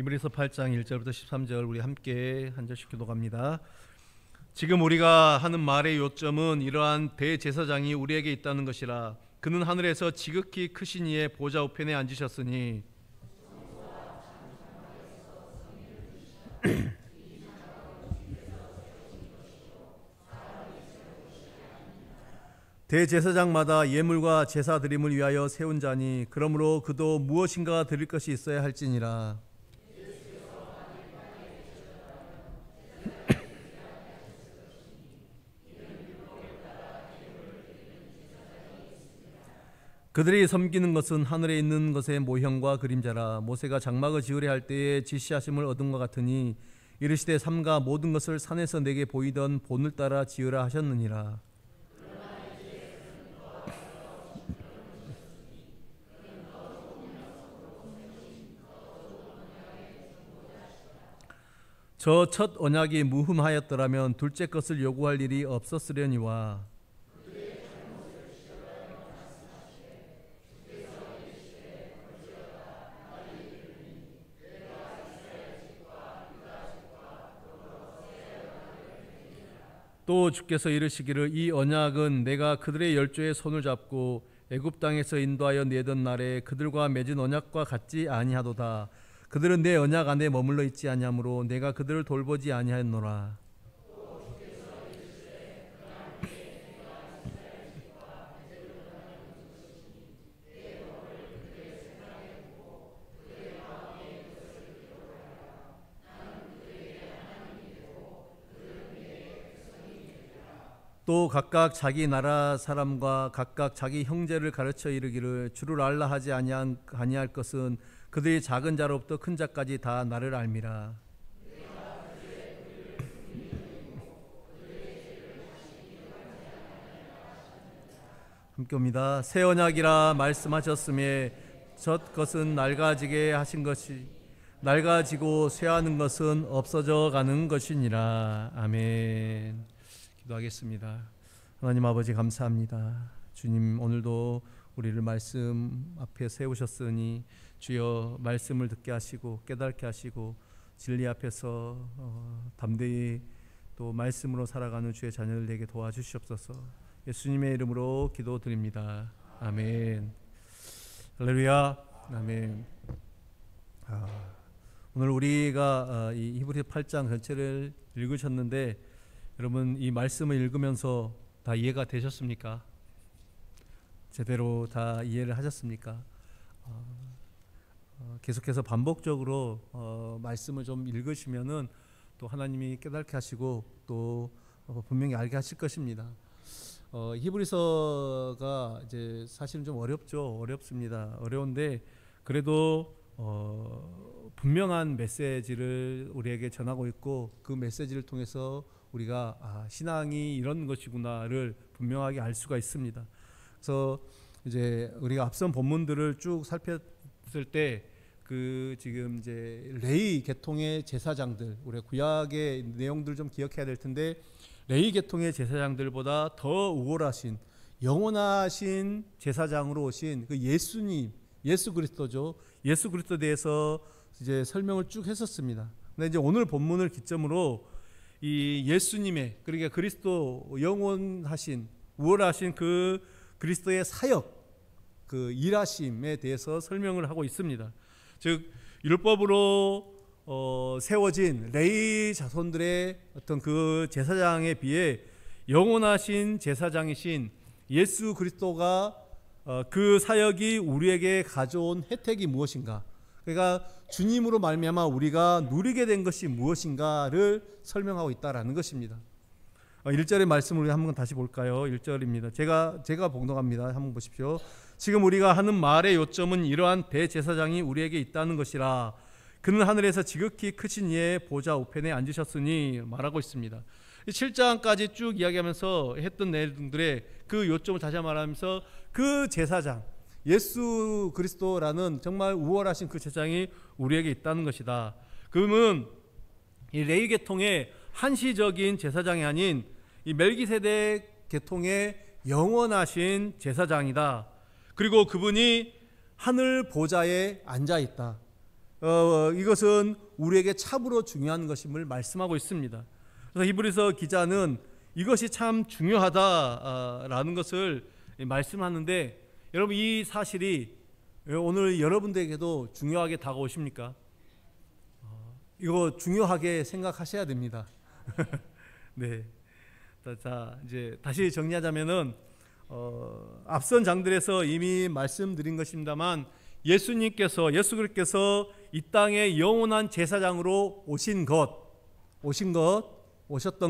이브리서 8장 1절부터 13절 우리 함께 한 절씩 기도합니다. 지금 우리가 하는 말의 요점은 이러한 대제사장이 우리에게 있다는 것이라. 그는 하늘에서 지극히 크신 이의 보좌 우편에 앉으셨으니 대제사장마다 예물과 제사 드림을 위하여 세운 자니 그러므로 그도 무엇인가 드릴 것이 있어야 할지니라. 그들이 섬기는 것은 하늘에 있는 것의 모형과 그림자라. 모세가 장막을 지으려 할 때에 지시하심을 얻은 것 같으니 이르시되 삼가 모든 것을 산에서 내게 보이던 본을 따라 지으라 하셨느니라. 저 첫 언약이 무흠하였더라면 둘째 것을 요구할 일이 없었으려니와. 또 주께서 이르시기를 이 언약은 내가 그들의 열조의 손을 잡고 애굽 땅에서 인도하여 내던 날에 그들과 맺은 언약과 같지 아니하도다. 그들은 내 언약 안에 머물러 있지 아니하므로 내가 그들을 돌보지 아니하였노라. 또 각각 자기 나라 사람과 각각 자기 형제를 가르쳐 이르기를 주를 알라 하지 아니할 것은 그들이 작은 자로부터 큰 자까지 다 나를 알미라. 함께 옵니다. 새 언약이라 말씀하셨음에 첫 것은 낡아지게 하신 것이 낡아지고 쇠하는 것은 없어져 가는 것이니라. 아멘. 기도하겠습니다. 하나님 아버지 감사합니다. 주님 오늘도 우리를 말씀 앞에 세우셨으니 주여 말씀을 듣게 하시고 깨닫게 하시고 진리 앞에서 담대히 또 말씀으로 살아가는 주의 자녀들 되게 도와주시옵소서. 예수님의 이름으로 기도드립니다. 아멘. 할렐루야. 아멘. 오늘 우리가 이 히브리 8장 전체를 읽으셨는데 여러분 이 말씀을 읽으면서 다 이해가 되셨습니까? 제대로 다 이해를 하셨습니까? 계속해서 반복적으로 말씀을 좀 읽으시면은 또 하나님이 깨닫게 하시고 또 분명히 알게 하실 것입니다. 히브리서가 이제 사실은 좀 어렵습니다. 어려운데 그래도 분명한 메시지를 우리에게 전하고 있고 그 메시지를 통해서 우리가 신앙이 이런 것이구나를 분명하게 알 수가 있습니다. 그래서 이제 우리가 앞선 본문들을 쭉 살폈을 때 그 지금 이제 레위 계통의 제사장들, 우리가 구약의 내용들 좀 기억해야 될 텐데 레위 계통의 제사장들보다 더 우월하신 영원하신 제사장으로 오신 그 예수님, 예수 그리스도죠. 예수 그리스도에 대해서 이제 설명을 쭉 했었습니다. 근데 이제 오늘 본문을 기점으로 이 예수님의 그러니까 그리스도 영원하신 우월하신 그 그리스도의 사역 그 일하심에 대해서 설명을 하고 있습니다. 즉 율법으로 세워진 레위 자손들의 어떤 그 제사장에 비해 영원하신 제사장이신 예수 그리스도가 그 사역이 우리에게 가져온 혜택이 무엇인가? 그러니까 주님으로 말미암아 우리가 누리게 된 것이 무엇인가를 설명하고 있다라는 것입니다. 1절의 말씀을 우리 한번 다시 볼까요? 1절입니다. 제가 봉독합니다. 한번 보십시오. 지금 우리가 하는 말의 요점은 이러한 대제사장이 우리에게 있다는 것이라. 그는 하늘에서 지극히 크신 이의 보좌 우편에 앉으셨으니 말하고 있습니다. 7장까지 쭉 이야기하면서 했던 내용들의 그 요점을 다시 한번 말하면서 그 제사장 예수 그리스도라는 정말 우월하신 그 제사장이 우리에게 있다는 것이다. 그러면 이 레위 계통의 한시적인 제사장이 아닌 이 멜기세덱 계통의 영원하신 제사장이다. 그리고 그분이 하늘 보좌에 앉아 있다. 이것은 우리에게 참으로 중요한 것임을 말씀하고 있습니다. 그래서 히브리서 기자는 이것이 참 중요하다라는 것을 말씀하는데, 여러분 이 사실이 오늘 여러분들에게도 중요하게 다가오십니까? 이거 중요하게 생각하셔야 됩니다. 네. 자, 이제 다시 정리하자면은 앞선 장들에서 이미 말씀드린 것입니다만, 예수 그리스도께서 이 땅에 영원한 제사장으로 오셨던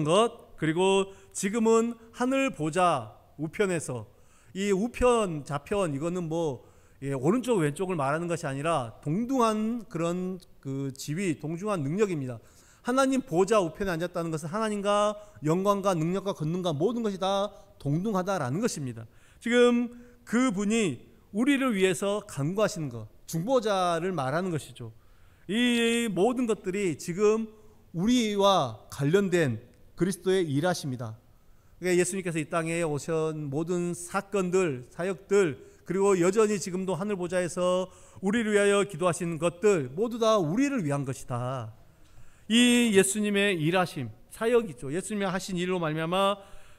것, 그리고 지금은 하늘 보좌 우편에서, 이 우편 좌편 이거는 오른쪽 왼쪽을 말하는 것이 아니라 동등한 그런 그 지위, 동등한 능력입니다. 하나님 보좌 우편에 앉았다는 것은 하나님과 영광과 능력과 권능과 모든 것이 다 동등하다라는 것입니다. 지금 그분이 우리를 위해서 간구하시는 것, 중보자를 말하는 것이죠. 이 모든 것들이 지금 우리와 관련된 그리스도의 일하십니다. 그러니까 예수님께서 이 땅에 오신 모든 사건들, 사역들, 그리고 여전히 지금도 하늘 보좌에서 우리를 위하여 기도하시는 것들 모두 다 우리를 위한 것이다. 이 예수님의 일하심, 사역이죠. 예수님이 하신 일로 말미암아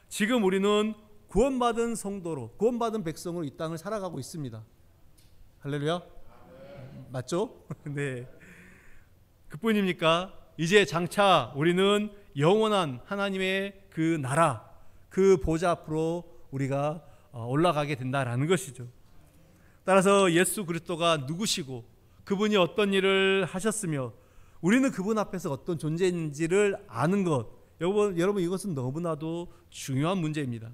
지금 우리는 구원받은 성도로, 구원받은 백성으로 이 땅을 살아가고 있습니다. 할렐루야. 맞죠? 네. 그뿐입니까? 이제 장차 우리는 영원한 하나님의 그 나라, 그 보좌 앞으로 우리가 올라가게 된다라는 것이죠. 따라서 예수 그리스도가 누구시고 그분이 어떤 일을 하셨으며 우리는 그분 앞에서 어떤 존재인지를 아는 것, 여러분 이것은 너무나도 중요한 문제입니다.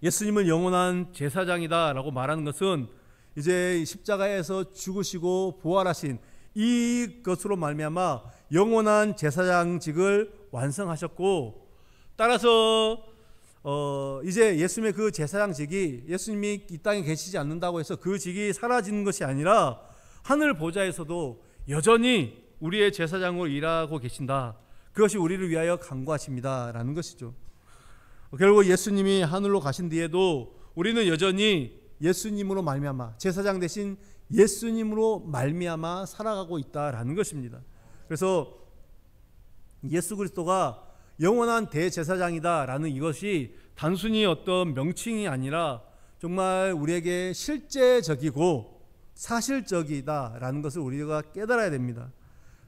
예수님은 영원한 제사장이다 라고 말하는 것은 이제 십자가에서 죽으시고 부활하신 이것으로 말미암아 영원한 제사장직을 완성하셨고, 따라서 이제 예수님의 그 제사장직이, 예수님이 이 땅에 계시지 않는다고 해서 그 직이 사라지는 것이 아니라 하늘 보좌에서도 여전히 우리의 제사장으로 일하고 계신다. 그것이 우리를 위하여 간구하십니다 라는 것이죠. 결국 예수님이 하늘로 가신 뒤에도 우리는 여전히 예수님으로 말미암아, 제사장 대신 예수님으로 말미암아 살아가고 있다라는 것입니다. 그래서 예수 그리스도가 영원한 대제사장이다라는 이것이 단순히 어떤 명칭이 아니라 정말 우리에게 실제적이고 사실적이다라는 것을 우리가 깨달아야 됩니다.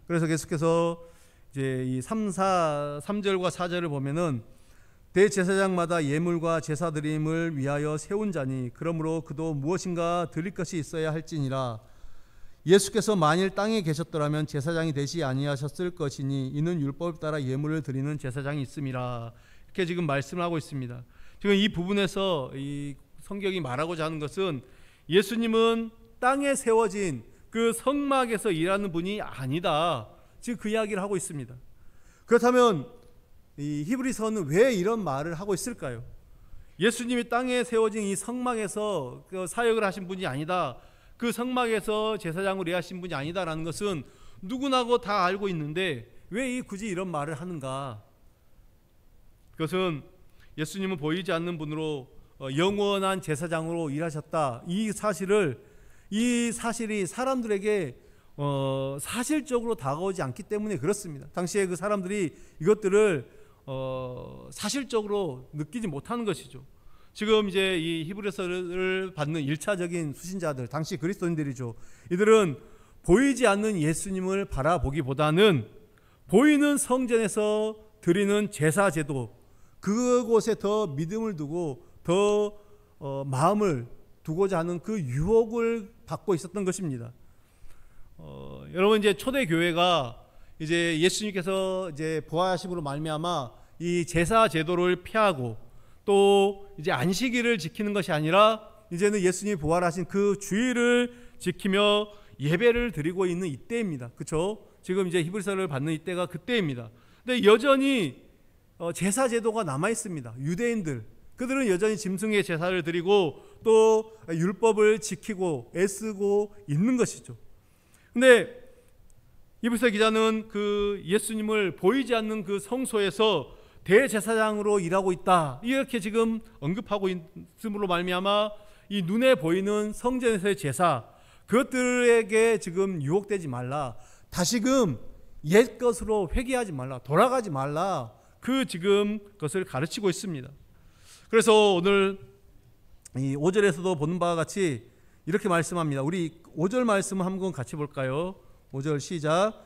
그래서 계속해서 이제 이 3절과 4절을 보면은 대제사장마다 예물과 제사 드림을 위하여 세운 자니 그러므로 그도 무엇인가 드릴 것이 있어야 할지니라. 예수께서 만일 땅에 계셨더라면 제사장이 되시 아니하셨을 것이니 이는 율법을 따라 예물을 드리는 제사장이 있음이라. 이렇게 지금 말씀을 하고 있습니다. 지금 이 부분에서 이 성경이 말하고자 하는 것은 예수님은 땅에 세워진 그 성막에서 일하는 분이 아니다, 지금 그 이야기를 하고 있습니다. 그렇다면 이 히브리서는 왜 이런 말을 하고 있을까요? 예수님이 땅에 세워진 이 성막에서 그 사역을 하신 분이 아니다, 그 성막에서 제사장으로 일하신 분이 아니다라는 것은 누구나고 다 알고 있는데 왜 굳이 이런 말을 하는가? 그것은 예수님은 보이지 않는 분으로 영원한 제사장으로 일하셨다, 이 사실이 사람들에게 사실적으로 다가오지 않기 때문에 그렇습니다. 당시에 그 사람들이 이것들을 사실적으로 느끼지 못하는 것이죠. 지금 이제 이 히브리서를 받는 1차적인 수신자들, 당시 그리스도인들이죠. 이들은 보이지 않는 예수님을 바라보기보다는 보이는 성전에서 드리는 제사 제도, 그곳에 더 믿음을 두고 더 마음을 두고자 하는 그 유혹을 받고 있었던 것입니다. 여러분 이제 초대 교회가 이제 예수님께서 이제 부활하심으로 말미암아 이 제사 제도를 피하고 또 이제 안식일을 지키는 것이 아니라 이제는 예수님이 부활하신 그 주일을 지키며 예배를 드리고 있는 이때입니다. 그렇죠? 지금 이제 히브리서를 받는 이때가 그때입니다. 근데 여전히 제사 제도가 남아 있습니다. 유대인들, 그들은 여전히 짐승의 제사를 드리고 또 율법을 지키고 애쓰고 있는 것이죠. 근데 히브리서 기자는 그 예수님을 보이지 않는 그 성소에서 대제사장으로 일하고 있다, 이렇게 지금 언급하고 있음으로 말미암아 이 눈에 보이는 성전에서의 제사, 그것들에게 지금 유혹되지 말라. 다시금 옛 것으로 회개하지 말라. 돌아가지 말라. 그 지금 것을 가르치고 있습니다. 그래서 오늘 이 5절에서도 보는 바와 같이 이렇게 말씀합니다. 우리 5절 말씀 한번 같이 볼까요? 5절 시작.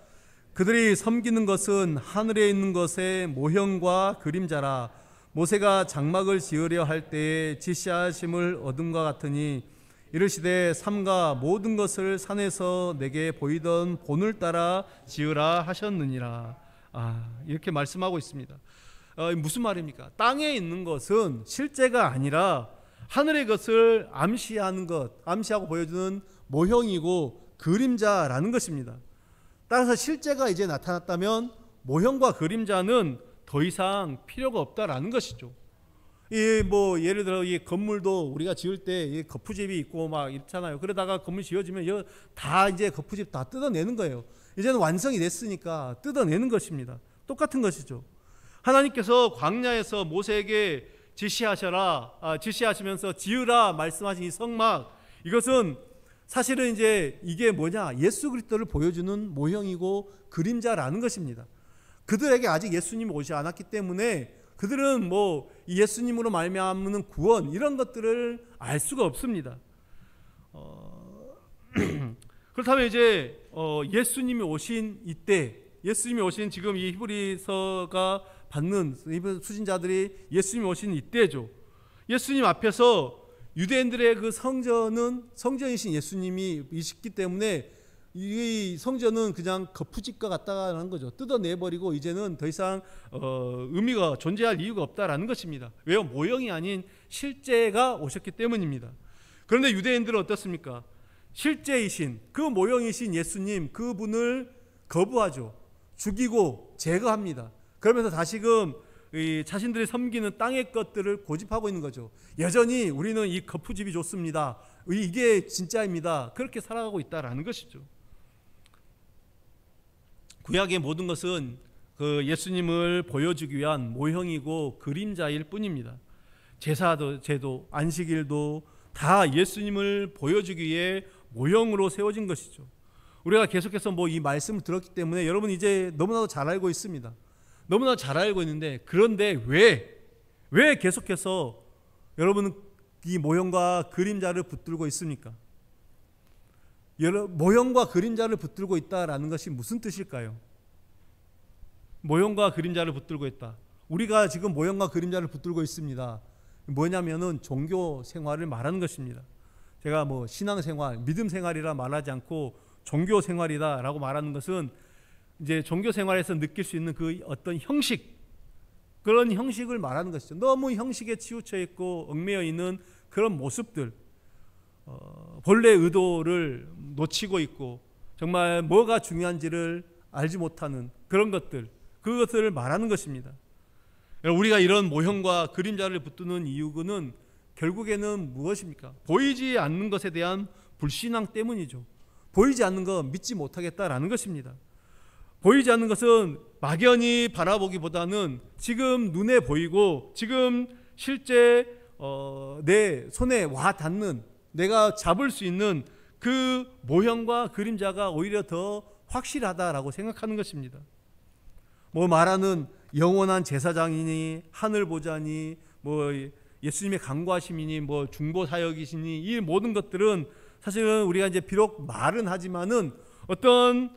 그들이 섬기는 것은 하늘에 있는 것의 모형과 그림자라. 모세가 장막을 지으려 할 때에 지시하심을 얻음과 같으니 이르시되 삼가 모든 것을 산에서 내게 보이던 본을 따라 지으라 하셨느니라. 이렇게 말씀하고 있습니다. 무슨 말입니까? 땅에 있는 것은 실제가 아니라 하늘의 것을 암시하는 것, 암시하고 보여주는 모형이고 그림자라는 것입니다. 따라서 실제가 이제 나타났다면 모형과 그림자는 더 이상 필요가 없다라는 것이죠. 예를 들어 이 건물도 우리가 지을 때 거푸집이 있고 막 있잖아요. 그러다가 건물 지어지면 다 이제 거푸집 다 뜯어내는 거예요. 이제는 완성이 됐으니까 뜯어내는 것입니다. 똑같은 것이죠. 하나님께서 광야에서 모세에게 지시하시면서 지으라 말씀하신 이 성막, 이것은 사실은 이제 이게 뭐냐, 예수 그리스도를 보여주는 모형이고 그림자라는 것입니다. 그들에게 아직 예수님이 오지 않았기 때문에 그들은 뭐 예수님으로 말미암는 구원 이런 것들을 알 수가 없습니다. 그렇다면 이제 예수님이 오신 이때, 예수님이 오신 지금 이 히브리서가 받는 수신자들이 예수님이 오신 이때죠. 예수님 앞에서 유대인들의 그 성전이신 예수님이 있기 때문에 이 성전은 그냥 거푸집과 같다는 거죠. 뜯어내버리고 이제는 더 이상 의미가 존재할 이유가 없다라는 것입니다. 왜요? 모형이 아닌 실제가 오셨기 때문입니다. 그런데 유대인들은 어떻습니까? 실제이신 그 모형이신 예수님, 그분을 거부하죠. 죽이고 제거합니다. 그러면서 다시금 자신들이 섬기는 땅의 것들을 고집하고 있는 거죠. 여전히 우리는 이 거푸집이 좋습니다. 이게 진짜입니다. 그렇게 살아가고 있다라는 것이죠. 구약의 모든 것은 그 예수님을 보여주기 위한 모형이고 그림자일 뿐입니다. 제사도, 제도, 안식일도 다 예수님을 보여주기 위해 모형으로 세워진 것이죠. 우리가 계속해서 이 말씀을 들었기 때문에 여러분 이제 너무나도 잘 알고 있습니다. 너무나 잘 알고 있는데, 그런데 왜 계속해서 여러분은 이 모형과 그림자를 붙들고 있습니까? 모형과 그림자를 붙들고 있다라는 것이 무슨 뜻일까요? 모형과 그림자를 붙들고 있다. 우리가 지금 모형과 그림자를 붙들고 있습니다. 뭐냐면은 종교 생활을 말하는 것입니다. 제가 신앙생활, 믿음 생활이라 말하지 않고 종교 생활이다라고 말하는 것은 이제 종교 생활에서 느낄 수 있는 그 어떤 형식, 그런 형식을 말하는 것이죠. 너무 형식에 치우쳐 있고 얽매여 있는 그런 모습들, 본래 의도를 놓치고 있고 정말 뭐가 중요한지를 알지 못하는 그런 것들, 그것들을 말하는 것입니다. 우리가 이런 모형과 그림자를 붙드는 이유는 결국에는 무엇입니까? 보이지 않는 것에 대한 불신앙 때문이죠. 보이지 않는 거 믿지 못하겠다라는 것입니다. 보이지 않는 것은 막연히 바라보기보다는 지금 눈에 보이고 지금 실제 내 손에 와 닿는, 내가 잡을 수 있는 그 모형과 그림자가 오히려 더 확실하다라고 생각하는 것입니다. 말하는 영원한 제사장이니 하늘 보좌니 예수님의 강구하심이니 중보 사역이시니, 이 모든 것들은 사실은 우리가 이제 비록 말은 하지만은 어떤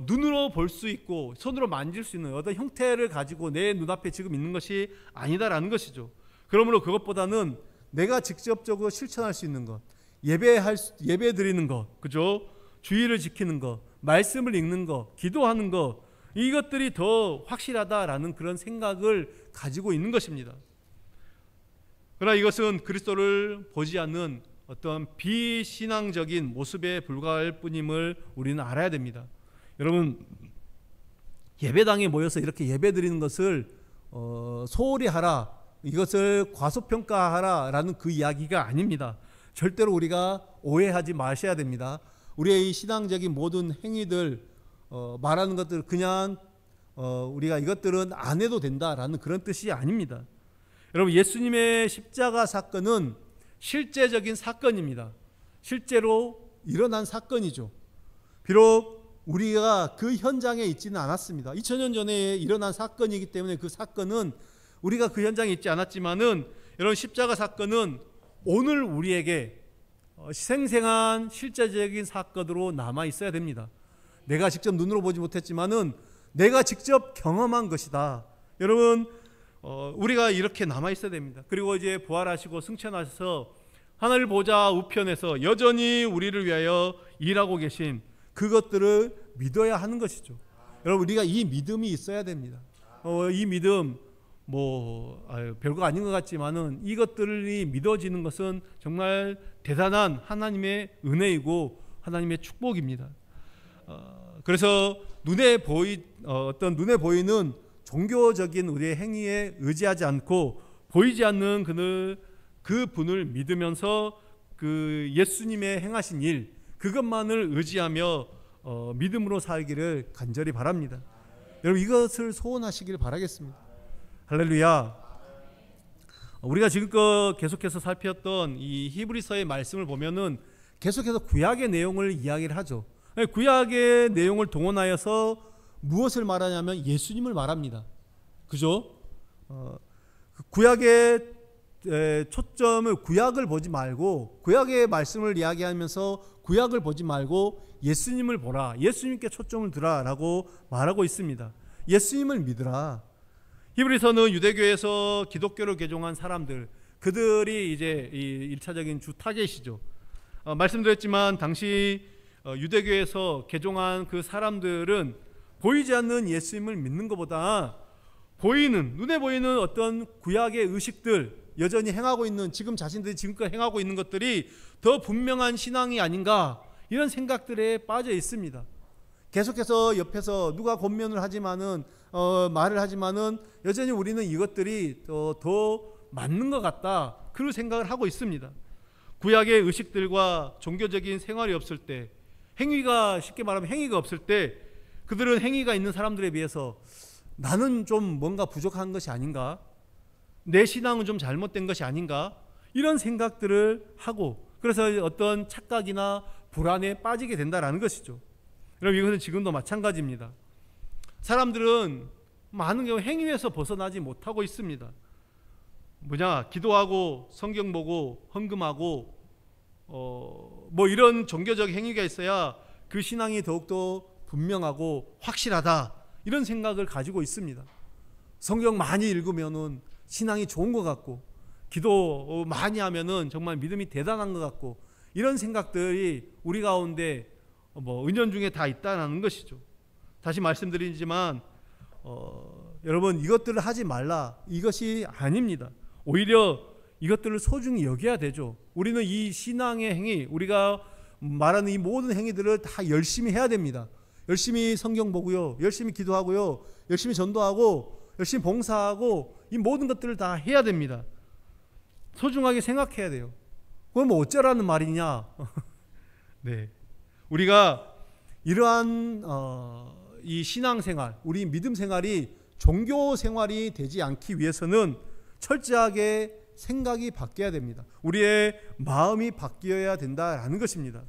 눈으로 볼 수 있고 손으로 만질 수 있는 어떤 형태를 가지고 내 눈앞에 지금 있는 것이 아니다라는 것이죠. 그러므로 그것보다는 내가 직접적으로 실천할 수 있는 것, 예배 드리는 것, 그죠? 주의를 지키는 것, 말씀을 읽는 것, 기도하는 것, 이것들이 더 확실하다라는 그런 생각을 가지고 있는 것입니다. 그러나 이것은 그리스도를 보지 않는 어떤 비신앙적인 모습에 불과할 뿐임을 우리는 알아야 됩니다. 여러분, 예배당에 모여서 이렇게 예배 드리는 것을 소홀히 하라, 이것을 과소평가하라라는 그 이야기가 아닙니다. 절대로 우리가 오해하지 마셔야 됩니다. 우리의 이 신앙적인 모든 행위들, 말하는 것들 그냥 우리가 이것들은 안 해도 된다라는 그런 뜻이 아닙니다. 여러분, 예수님의 십자가 사건은 실제적인 사건입니다. 실제로 일어난 사건이죠. 비록 우리가 그 현장에 있지는 않았습니다. 2000년 전에 일어난 사건이기 때문에 그 사건은 우리가 그 현장에 있지 않았지만은 여러분, 십자가 사건은 오늘 우리에게 생생한 실제적인 사건으로 남아 있어야 됩니다. 내가 직접 눈으로 보지 못했지만은 내가 직접 경험한 것이다. 여러분, 우리가 이렇게 남아 있어야 됩니다. 그리고 이제 부활하시고 승천하셔서 하늘 보좌 우편에서 여전히 우리를 위하여 일하고 계신 그것들을 믿어야 하는 것이죠. 여러분, 우리가 이 믿음이 있어야 됩니다. 이 믿음 별거 아닌 것 같지만은 이것들이 믿어지는 것은 정말 대단한 하나님의 은혜이고 하나님의 축복입니다. 그래서 눈에 보이는 종교적인 우리의 행위에 의지하지 않고 보이지 않는 그 분을 믿으면서 그 예수님의 행하신 일, 그것만을 의지하며 믿음으로 살기를 간절히 바랍니다. 여러분, 이것을 소원하시길 바라겠습니다. 할렐루야. 우리가 지금껏 계속해서 살폈던 이 히브리서의 말씀을 보면은 계속해서 구약의 내용을 이야기를 하죠. 구약의 내용을 동원하여서 무엇을 말하냐면 예수님을 말합니다. 그죠? 구약의 초점을 구약을 보지 말고, 구약의 말씀을 이야기하면서 구약을 보지 말고 예수님을 보라, 예수님께 초점을 두라 라고 말하고 있습니다. 예수님을 믿으라. 히브리서는 유대교에서 기독교로 개종한 사람들, 그들이 이제 이 1차적인 주 타겟이죠. 말씀드렸지만 당시 유대교에서 개종한 그 사람들은 보이지 않는 예수님을 믿는 것보다 눈에 보이는 어떤 구약의 의식들, 여전히 행하고 있는, 지금 자신들이 지금껏 행하고 있는 것들이 더 분명한 신앙이 아닌가, 이런 생각들에 빠져 있습니다. 계속해서 옆에서 누가 권면을 하지만은 말을 하지만은 여전히 우리는 이것들이 더 맞는 것 같다, 그런 생각을 하고 있습니다. 구약의 의식들과 종교적인 생활이 없을 때, 쉽게 말하면 행위가 없을 때, 그들은 행위가 있는 사람들에 비해서 나는 좀 뭔가 부족한 것이 아닌가, 내 신앙은 좀 잘못된 것이 아닌가, 이런 생각들을 하고, 그래서 어떤 착각이나 불안에 빠지게 된다는 것이죠. 여러분, 이것은 지금도 마찬가지입니다. 사람들은 많은 경우 행위에서 벗어나지 못하고 있습니다. 기도하고 성경 보고 헌금하고 이런 종교적 행위가 있어야 그 신앙이 더욱더 분명하고 확실하다, 이런 생각을 가지고 있습니다. 성경 많이 읽으면은 신앙이 좋은 것 같고, 기도 많이 하면은 정말 믿음이 대단한 것 같고, 이런 생각들이 우리 가운데 은연중에 다 있다는 것이죠. 다시 말씀드리지만 여러분, 이것들을 하지 말라, 이것이 아닙니다. 오히려 이것들을 소중히 여겨야 되죠. 우리는 이 신앙의 행위, 우리가 말하는 이 모든 행위들을 다 열심히 해야 됩니다. 열심히 성경 보고요, 열심히 기도하고요, 열심히 전도하고, 열심히 봉사하고, 이 모든 것들을 다 해야 됩니다. 소중하게 생각해야 돼요. 그럼 어쩌라는 말이냐? 네, 우리가 이러한 이 신앙생활, 우리 믿음 생활이 종교 생활이 되지 않기 위해서는 철저하게 생각이 바뀌어야 됩니다. 우리의 마음이 바뀌어야 된다라는 것입니다.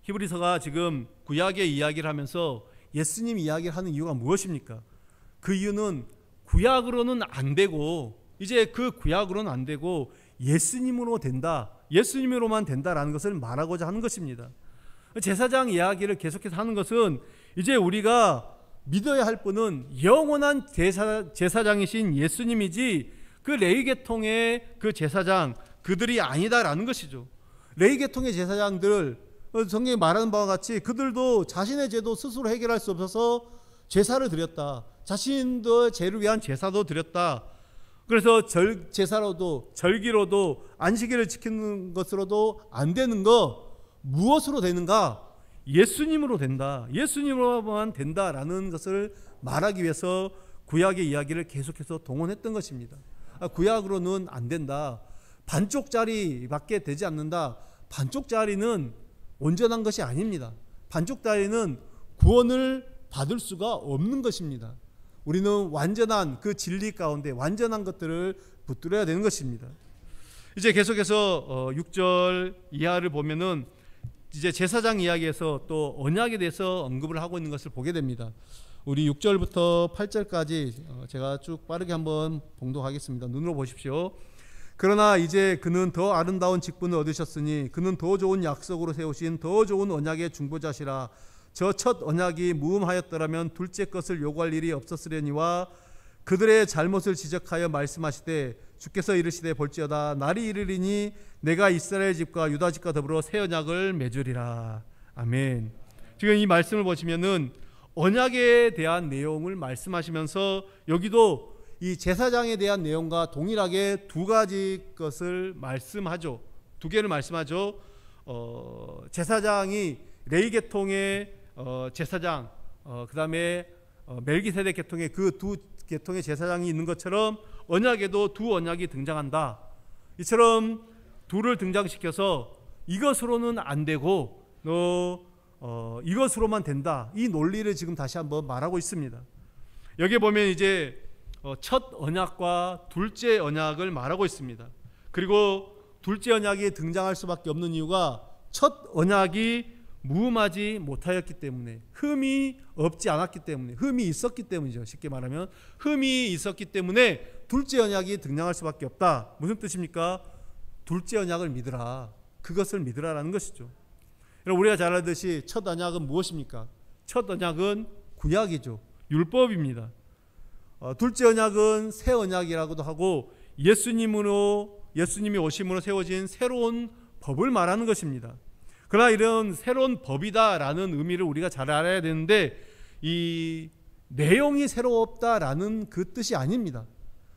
히브리서가 지금 구약의 이야기를 하면서 예수님 이야기를 하는 이유가 무엇입니까? 그 이유는 구약으로는 안 되고, 이제 그 구약으로는 안 되고 예수님으로 된다, 예수님으로만 된다라는 것을 말하고자 하는 것입니다. 제사장 이야기를 계속해서 하는 것은 이제 우리가 믿어야 할 분은 영원한 제사장이신 예수님이지 그 레위계통의 그 제사장, 그들이 아니다라는 것이죠. 레위계통의 제사장들, 성경이 말하는 바와 같이 그들도 자신의 죄도 스스로 해결할 수 없어서 제사를 드렸다, 자신의 죄를 위한 제사도 드렸다. 그래서 제사로도 절기로도 안식일을 지키는 것으로도 안 되는 거, 무엇으로 되는가? 예수님으로 된다, 예수님으로만 된다라는 것을 말하기 위해서 구약의 이야기를 계속해서 동원했던 것입니다. 구약으로는 안 된다, 반쪽짜리밖에 되지 않는다. 반쪽짜리는 온전한 것이 아닙니다. 반쪽짜리는 구원을 받을 수가 없는 것입니다. 우리는 완전한 그 진리 가운데 완전한 것들을 붙들어야 되는 것입니다. 이제 계속해서 6절 이하를 보면은 이제 제사장 이야기에서 또 언약에 대해서 언급을 하고 있는 것을 보게 됩니다. 우리 6절부터 8절까지 제가 쭉 빠르게 한번 봉독하겠습니다. 눈으로 보십시오. 그러나 이제 그는 더 아름다운 직분을 얻으셨으니 그는 더 좋은 약속으로 세우신 더 좋은 언약의 중보자시라. 저 첫 언약이 무음하였더라면 둘째 것을 요구할 일이 없었으려니와 그들의 잘못을 지적하여 말씀하시되 주께서 이르시되 볼지어다 날이 이르리니 내가 이스라엘 집과 유다 집과 더불어 새 언약을 맺으리라. 아멘. 지금 이 말씀을 보시면은 언약에 대한 내용을 말씀하시면서 여기도 이 제사장에 대한 내용과 동일하게 두 가지 것을 말씀하죠. 두 개를 말씀하죠. 제사장이 레위 계통의 제사장, 그 다음에 멜기세덱 계통의 그 두 계통의 제사장이 있는 것처럼 언약에도 두 언약이 등장한다. 이처럼 둘을 등장시켜서 이것으로는 안 되고 이것으로만 된다. 이 논리를 지금 다시 한번 말하고 있습니다. 여기 보면 이제 첫 언약과 둘째 언약을 말하고 있습니다. 그리고 둘째 언약이 등장할 수밖에 없는 이유가 첫 언약이 무음하지 못하였기 때문에, 흠이 없지 않았기 때문에, 흠이 있었기 때문이죠. 쉽게 말하면 흠이 있었기 때문에 둘째 언약이 등장할 수밖에 없다. 무슨 뜻입니까? 둘째 언약을 믿으라, 그것을 믿으라라는 것이죠. 여러분, 우리가 잘 알듯이 첫 언약은 무엇입니까? 첫 언약은 구약이죠. 율법입니다. 둘째 언약은 새 언약이라고도 하고 예수님이 오심으로 세워진 새로운 법을 말하는 것입니다. 그러나 이런 새로운 법이다라는 의미를 우리가 잘 알아야 되는데 이 내용이 새롭다라는 그 뜻이 아닙니다.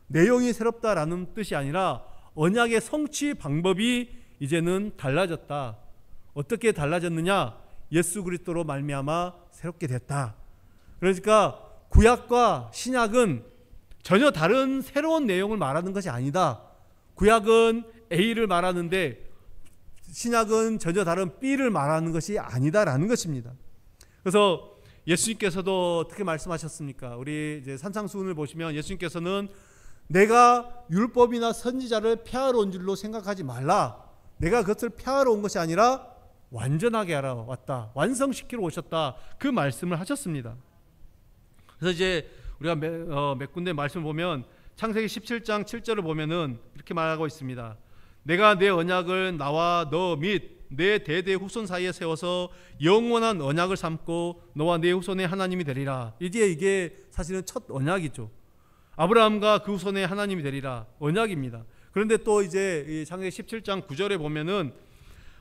내용이 새롭다라는 뜻이 아니라 언약의 성취 방법이 이제는 달라졌다. 어떻게 달라졌느냐? 예수 그리스도로 말미암아 새롭게 됐다. 그러니까 구약과 신약은 전혀 다른 새로운 내용을 말하는 것이 아니다. 구약은 A를 말하는데 신약은 전혀 다른 B를 말하는 것이 아니다라는 것입니다. 그래서 예수님께서도 어떻게 말씀하셨습니까? 우리 이제 산상수훈을 보시면 예수님께서는 내가 율법이나 선지자를 폐하러 온 줄로 생각하지 말라. 내가 그것을 폐하러 온 것이 아니라 완전하게 하러 왔다. 완성시키러 오셨다. 그 말씀을 하셨습니다. 그래서 이제 우리가 몇 군데 말씀을 보면 창세기 17장 7절을 보면은 이렇게 말하고 있습니다. 내가 내 언약을 나와 너 및 내 대대 후손 사이에 세워서 영원한 언약을 삼고 너와 내 후손의 하나님이 되리라. 이게 사실은 첫 언약이죠. 아브라함과 그 후손의 하나님이 되리라. 언약입니다. 그런데 또 이제 이 창세기 17장 9절에 보면은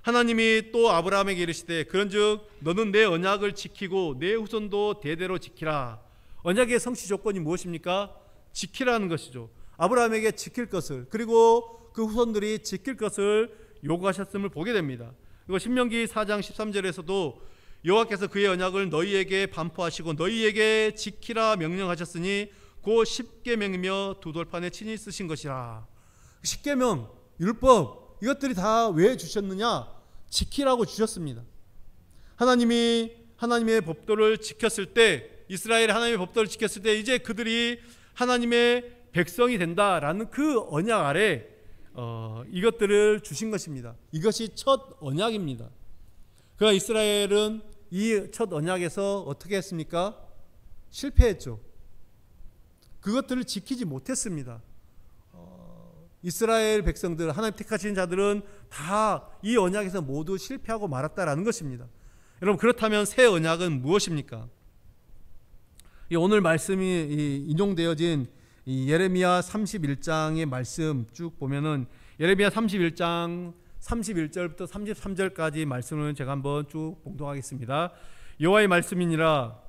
하나님이 또 아브라함에게 이르시되 그런즉 너는 내 언약을 지키고 내 후손도 대대로 지키라. 언약의 성취 조건이 무엇입니까? 지키라는 것이죠. 아브라함에게 지킬 것을, 그리고 그 후손들이 지킬 것을 요구하셨음을 보게 됩니다. 그리고 신명기 4장 13절에서도 여호와께서 그의 언약을 너희에게 반포하시고 너희에게 지키라 명령하셨으니 곧 십계명이며 두 돌판에 친히 쓰신 것이라. 십계명, 율법, 이것들이 다 왜 주셨느냐? 지키라고 주셨습니다. 하나님의 법도를 지켰을 때, 이스라엘이 하나님의 법도를 지켰을 때 이제 그들이 하나님의 백성이 된다라는 그 언약 아래 이것들을 주신 것입니다. 이것이 첫 언약입니다. 그러나 이스라엘은 이 첫 언약에서 어떻게 했습니까? 실패했죠. 그것들을 지키지 못했습니다. 이스라엘 백성들, 하나님 택하신 자들은 다 이 언약에서 모두 실패하고 말았다라는 것입니다. 여러분, 그렇다면 새 언약은 무엇입니까? 오늘 말씀이 인용되어진 이 예레미야 31장의 말씀 쭉 보면은 예레미야 31장 31절부터 33절까지 말씀을 제가 한번 쭉 봉독하겠습니다. 여호와의 말씀이니라.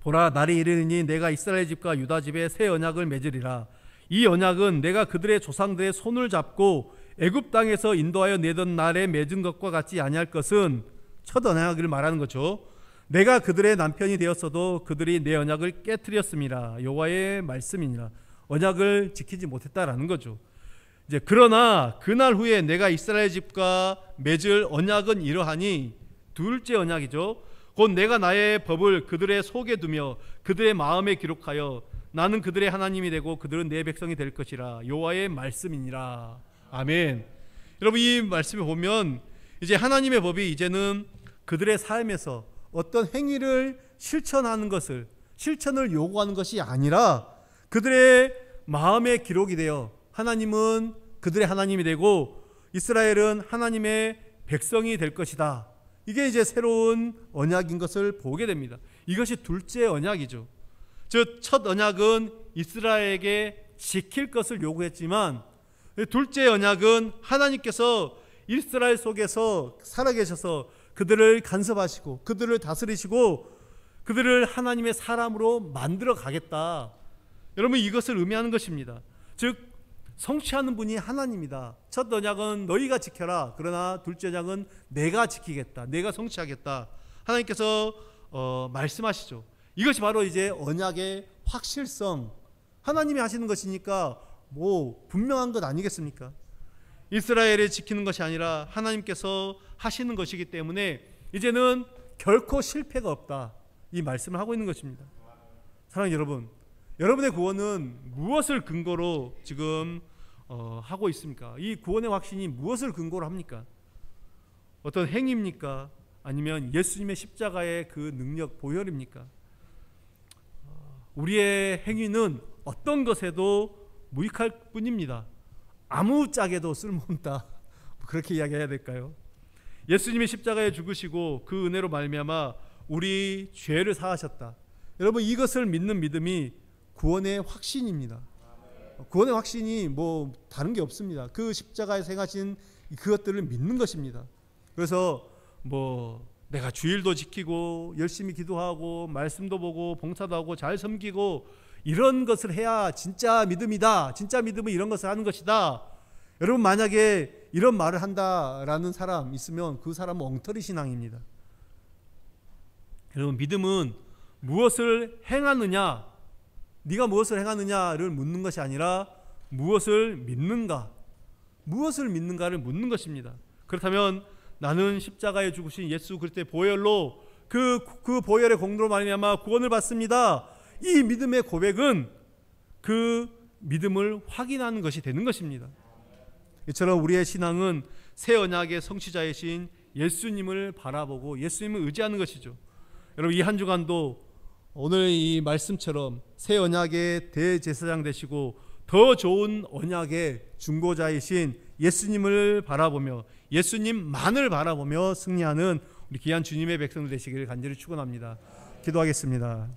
보라, 날이 이르니 내가 이스라엘 집과 유다 집에 새 언약을 맺으리라. 이 언약은 내가 그들의 조상들의 손을 잡고 애굽 땅에서 인도하여 내던 날에 맺은 것과 같지 아니할 것은 첫 언약을 말하는 거죠. 내가 그들의 남편이 되었어도 그들이 내 언약을 깨뜨렸음이라. 여호와의 말씀이니라. 언약을 지키지 못했다라는 거죠. 이제 그러나 그날 후에 내가 이스라엘 집과 맺을 언약은 이러하니, 둘째 언약이죠. 곧 내가 나의 법을 그들의 속에 두며 그들의 마음에 기록하여 나는 그들의 하나님이 되고 그들은 내 백성이 될 것이라. 여호와의 말씀이니라. 아멘. 여러분, 이 말씀을 보면 이제 하나님의 법이 이제는 그들의 삶에서 어떤 행위를 실천을 요구하는 것이 아니라 그들의 마음에 기록이 되어 하나님은 그들의 하나님이 되고 이스라엘은 하나님의 백성이 될 것이다. 이게 이제 새로운 언약인 것을 보게 됩니다. 이것이 둘째 언약이죠. 즉, 첫 언약은 이스라엘에게 지킬 것을 요구했지만 둘째 언약은 하나님께서 이스라엘 속에서 살아계셔서 그들을 간섭하시고 그들을 다스리시고 그들을 하나님의 사람으로 만들어 가겠다. 여러분, 이것을 의미하는 것입니다. 즉, 성취하는 분이 하나님이다. 첫 언약은 너희가 지켜라. 그러나 둘째 언약은 내가 지키겠다. 내가 성취하겠다. 하나님께서 말씀하시죠. 이것이 바로 이제 언약의 확실성. 하나님이 하시는 것이니까 뭐 분명한 것 아니겠습니까? 이스라엘을 지키는 것이 아니라 하나님께서 하시는 것이기 때문에 이제는 결코 실패가 없다. 이 말씀을 하고 있는 것입니다. 사랑하는 여러분, 여러분의 구원은 무엇을 근거로 지금 하고 있습니까? 이 구원의 확신이 무엇을 근거로 합니까? 어떤 행위입니까? 아니면 예수님의 십자가의 그 능력 보혈입니까? 우리의 행위는 어떤 것에도 무익할 뿐입니다. 아무 짝에도 쓸모없다. 그렇게 이야기해야 될까요? 예수님이 십자가에 죽으시고 그 은혜로 말미암아 우리 죄를 사하셨다. 여러분, 이것을 믿는 믿음이 구원의 확신입니다. 구원의 확신이 뭐 다른 게 없습니다. 그 십자가에서 행하신 그것들을 믿는 것입니다. 그래서 뭐 내가 주일도 지키고 열심히 기도하고 말씀도 보고 봉사도 하고 잘 섬기고 이런 것을 해야 진짜 믿음이다. 진짜 믿음은 이런 것을 하는 것이다. 여러분, 만약에 이런 말을 한다라는 사람 있으면 그 사람은 엉터리 신앙입니다. 여러분, 믿음은 무엇을 행하느냐, 네가 무엇을 행하느냐를 묻는 것이 아니라 무엇을 믿는가를 묻는 것입니다. 그렇다면 나는 십자가에 죽으신 예수 그리스도의 보혈로 그 보혈의 공로로 말미암아 구원을 받습니다. 이 믿음의 고백은 그 믿음을 확인하는 것이 되는 것입니다. 이처럼 우리의 신앙은 새 언약의 성취자이신 예수님을 바라보고 예수님을 의지하는 것이죠. 여러분, 이 한 주간도 오늘 이 말씀처럼 새 언약의 대제사장 되시고 더 좋은 언약의 중보자이신 예수님을 바라보며 예수님만을 바라보며 승리하는 우리 귀한 주님의 백성들 되시기를 간절히 축원합니다. 기도하겠습니다.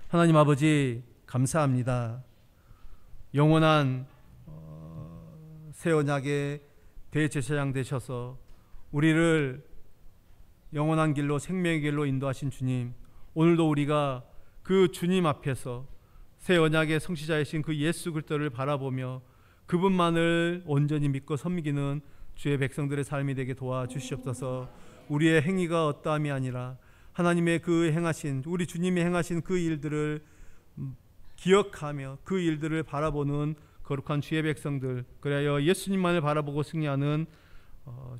하나님 아버지, 감사합니다. 영원한 새 언약의 대제사장 되셔서 우리를 영원한 길로 생명의 길로 인도하신 주님, 오늘도 우리가 그 주님 앞에서 새 언약의 성취자이신 그 예수 그리스도를 바라보며 그분만을 온전히 믿고 섬기는 주의 백성들의 삶이 되게 도와주시옵소서. 우리의 행위가 어떠함이 아니라 하나님의 그 행하신, 우리 주님이 행하신 그 일들을 기억하며 그 일들을 바라보는 거룩한 주의 백성들, 그래야 예수님만을 바라보고 승리하는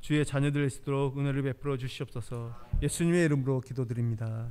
주의 자녀들 될 수 있도록 은혜를 베풀어 주시옵소서. 예수님의 이름으로 기도드립니다.